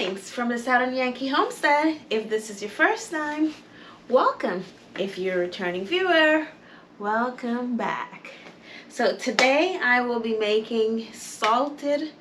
Greetings from the Southern Yankee Homestead. If this is your first time, welcome. If you're a returning viewer, welcome back. So today I will be making salted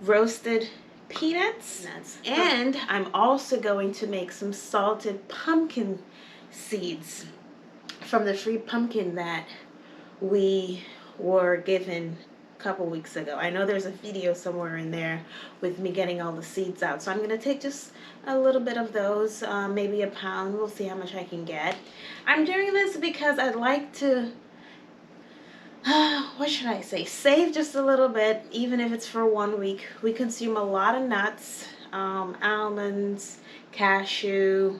roasted peanuts, and I'm also going to make some salted pumpkin seeds from the free pumpkin that we were given couple weeks ago. I know there's a video somewhere in there with me getting all the seeds out, so I'm going to take just a little bit of those, maybe a pound. We'll see how much I can get. I'm doing this because I'd like to what should I say, save just a little bit, even if it's for 1 week. We consume a lot of nuts, almonds, cashew,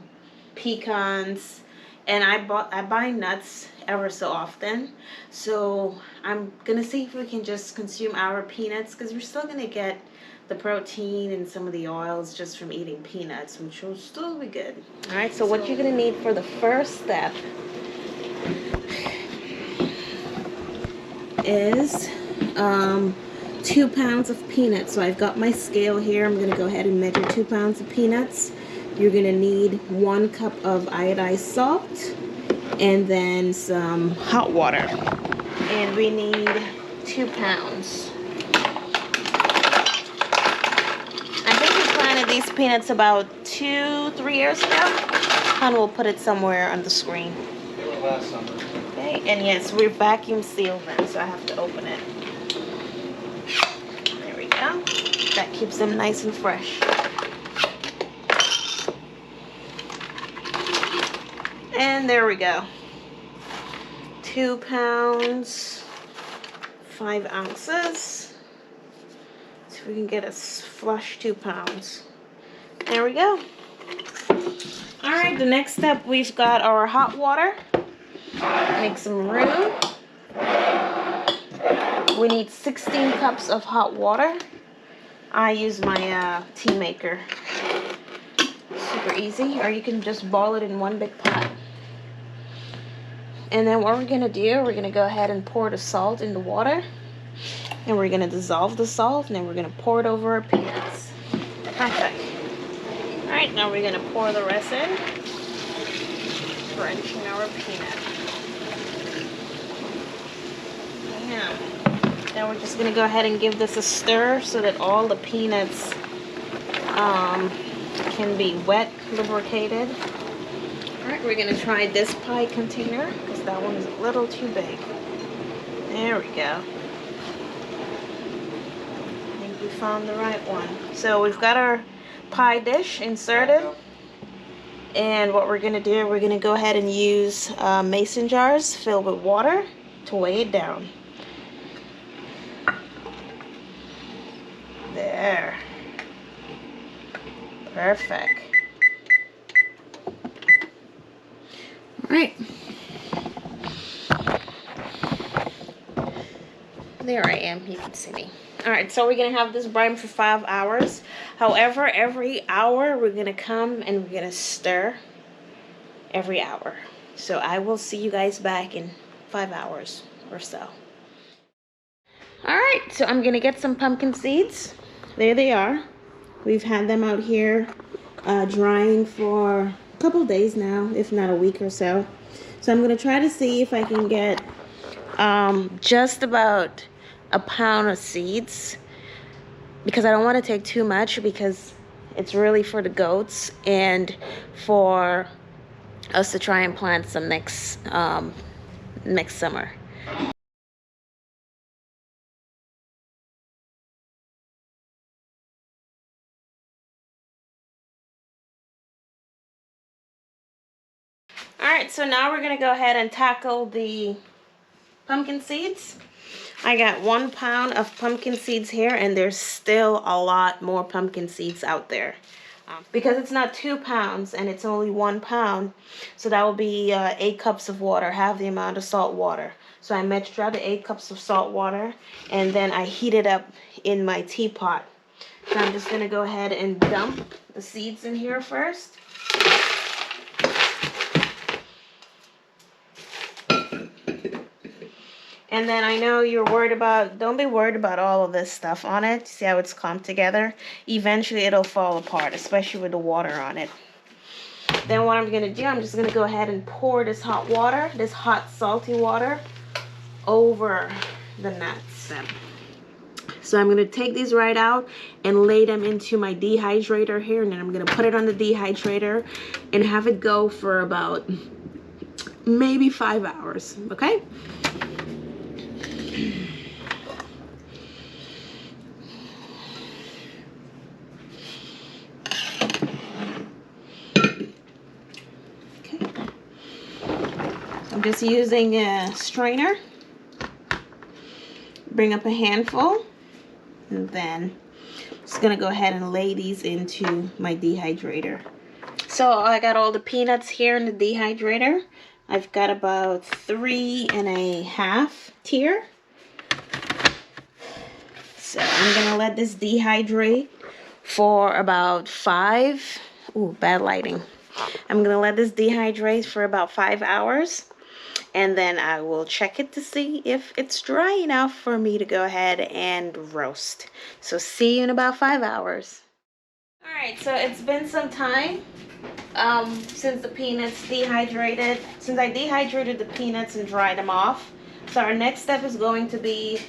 pecans, and I buy nuts ever so often. So I'm gonna see if we can just consume our peanuts, because we're still gonna get the protein and some of the oils just from eating peanuts, which will still be good. All right, so what you're gonna need for the first step is 2 pounds of peanuts. So I've got my scale here. I'm gonna go ahead and measure 2 pounds of peanuts. You're gonna need 1 cup of iodized salt and then some hot water. And we need 2 pounds. I think we planted these peanuts about 2-3 years ago, and we'll put it somewhere on the screen. They were last summer. Okay, and yes, we're vacuum sealed them, so I have to open it. There we go. That keeps them nice and fresh. And there we go. 2 pounds, 5 ounces. So we can get a flush 2 pounds. There we go. All right, the next step, we've got our hot water. Make some room. We need 16 cups of hot water. I use my tea maker. Super easy, or you can just boil it in one big pot. And then what we're gonna do, we're gonna go ahead and pour the salt in the water, and we're gonna dissolve the salt, and then we're gonna pour it over our peanuts. Perfect. All right, now we're gonna pour the rest in, drenching our peanut. Yeah. Then we're just gonna go ahead and give this a stir so that all the peanuts can be wet, lubricated. Alright, we're gonna try this pie container because that one is a little too big. There we go. I think we found the right one. So we've got our pie dish inserted, and what we're gonna do, we're gonna go ahead and use mason jars filled with water to weigh it down. There. Perfect. Alright. There I am. You can see me. Alright, so we're going to have this brine for 5 hours. However, every hour we're going to come and we're going to stir every hour. So I will see you guys back in 5 hours or so. Alright, so I'm going to get some pumpkin seeds. There they are. We've had them out here drying for a couple days now, if not a week or so. So I'm going to try to see if I can get just about a pound of seeds, because I don't want to take too much, because it's really for the goats and for us to try and plant some next summer. Alright, so now we're going to go ahead and tackle the pumpkin seeds. I got 1 pound of pumpkin seeds here, and there's still a lot more pumpkin seeds out there. Because it's not 2 pounds and it's only 1 pound, so that will be 8 cups of water, half the amount of salt water. So I measured out the 8 cups of salt water, and then I heat it up in my teapot. So I'm just going to go ahead and dump the seeds in here first. And then I know you're worried about, don't be worried about all of this stuff on it. See how it's clumped together? Eventually it'll fall apart, especially with the water on it. Then what I'm going to do, I'm just going to go ahead and pour this hot water, this hot salty water, over the nuts. So I'm going to take these right out and lay them into my dehydrator here. And then I'm going to put it on the dehydrator and have it go for about maybe 5 hours. Okay? I'm just using a strainer. Bring up a handful, and then I'm just gonna go ahead and lay these into my dehydrator. So I got all the peanuts here in the dehydrator. I've got about 3.5 tier. So I'm gonna let this dehydrate for about 5. Ooh, bad lighting. I'm gonna let this dehydrate for about 5 hours. And then I will check it to see if it's dry enough for me to go ahead and roast. So see you in about 5 hours. Alright, so it's been some time since the peanuts dehydrated. Since I dehydrated the peanuts and dried them off. So our next step is going to be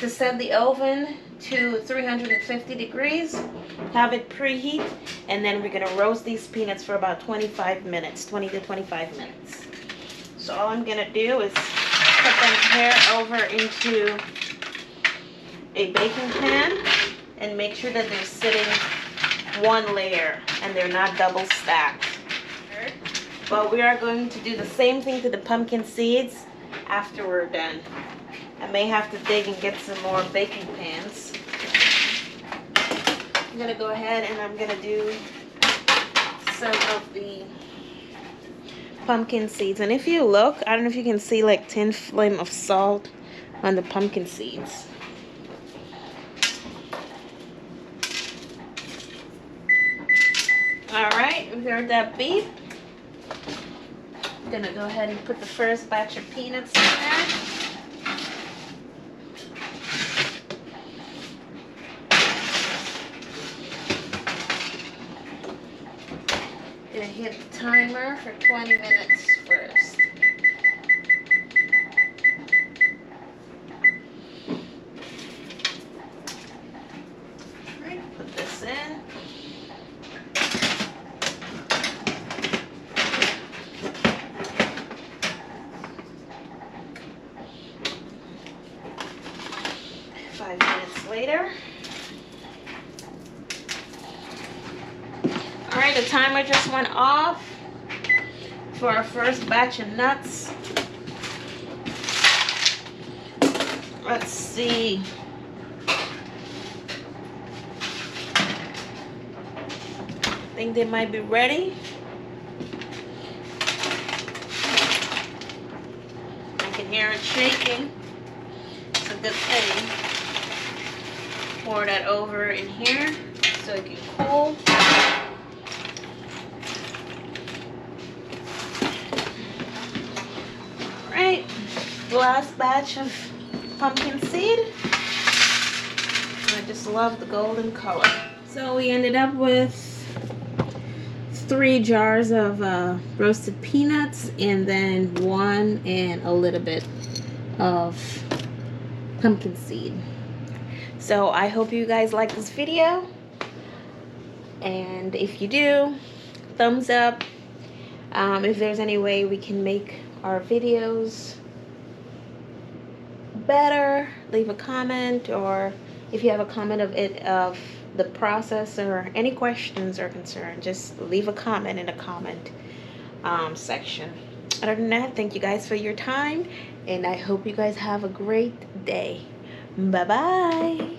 to set the oven to 350 degrees. Have it preheat. And then we're going to roast these peanuts for about 25 minutes. 20 to 25 minutes. So all I'm gonna do is put them here over into a baking pan and make sure that they're sitting one layer and they're not double stacked. But we are going to do the same thing to the pumpkin seeds after we're done. I may have to dig and get some more baking pans. I'm gonna go ahead and I'm gonna do some of the pumpkin seeds, and if you look, I don't know if you can see like tin flame of salt on the pumpkin seeds. Alright, we heard that beep. I'm gonna go ahead and put the first batch of peanuts in there. Gonna hit the timer for 20 minutes first. Alright, put this in. Five minutes later. Alright, the timer just went off for our first batch of nuts. Let's see. I think they might be ready. I can hear it shaking. It's a good thing. Pour that over in here so it can cool. Alright, last batch of pumpkin seed. I just love the golden color. So we ended up with 3 jars of roasted peanuts and then 1 and a little bit of pumpkin seed. So I hope you guys like this video, and if you do, thumbs up. If there's any way we can make our videos better, leave a comment, or if you have a comment of the process or any questions or concerns, just leave a comment in the comment section. Other than that, thank you guys for your time, and I hope you guys have a great day. Bye bye.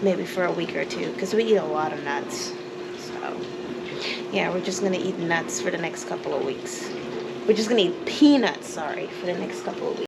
Maybe for a week or two, because we eat a lot of nuts. So Yeah, we're just gonna eat nuts for the next couple of weeks. We're just gonna eat peanuts, sorry, for the next couple of weeks.